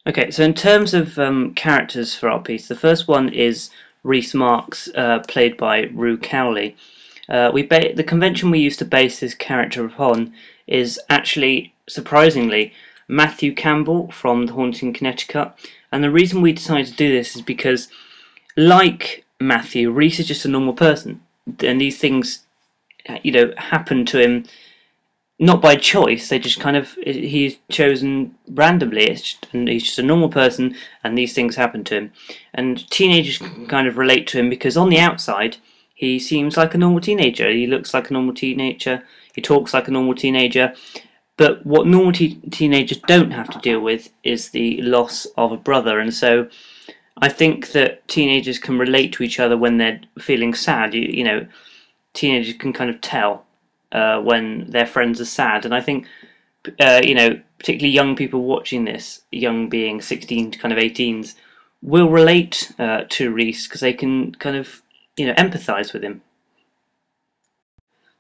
Okay, so in terms of characters for our piece, the first one is Reese Marks, played by Rue Cowley. The convention we used to base this character upon is actually, surprisingly, Matthew Campbell from The Haunting in Connecticut. And the reason we decided to do this is because, like Matthew, Reese is just a normal person, and these things, happen to him not by choice. They just kind of he's chosen randomly. And he's just a normal person, and these things happen to him. And teenagers can kind of relate to him because on the outside, he seems like a normal teenager. He looks like a normal teenager. He talks like a normal teenager. But what normal teenagers don't have to deal with is the loss of a brother. And so I think that teenagers can relate to each other when they're feeling sad. Teenagers can kind of tell when their friends are sad, and I think particularly young people watching this, young being 16 to kind of 18s, will relate to Reese because they can kind of empathise with him.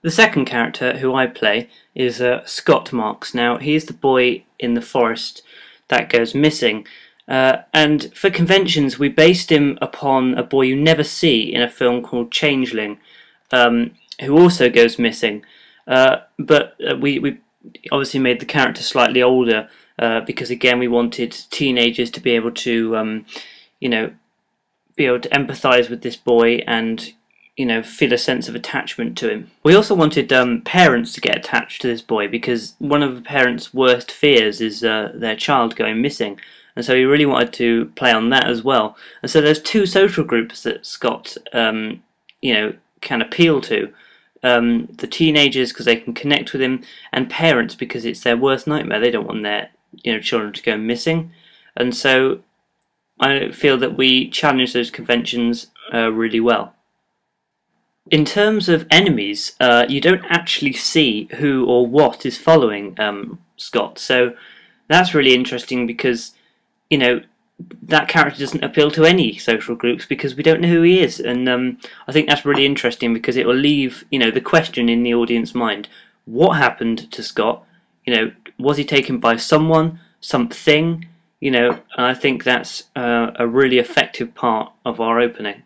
The second character who I play is Scott Marks. Now he's the boy in the forest that goes missing. And for conventions, we based him upon a boy you never see in a film called Changeling, who also goes missing. But we obviously made the character slightly older because, again, we wanted teenagers to be able to, empathise with this boy and, feel a sense of attachment to him. We also wanted parents to get attached to this boy because one of the parents' worst fears is their child going missing. And so we really wanted to play on that as well. And so there's two social groups that Scott, can appeal to. The teenagers because they can connect with him, and parents because it's their worst nightmare. They don't want their children to go missing. And so I feel that we challenge those conventions really well. In terms of enemies, you don't actually see who or what is following Scott. So that's really interesting because that character doesn't appeal to any social groups because we don't know who he is, and I think that's really interesting because it will leave the question in the audience mind: what happened to Scott? Was he taken by someone, something? And I think that's a really effective part of our opening.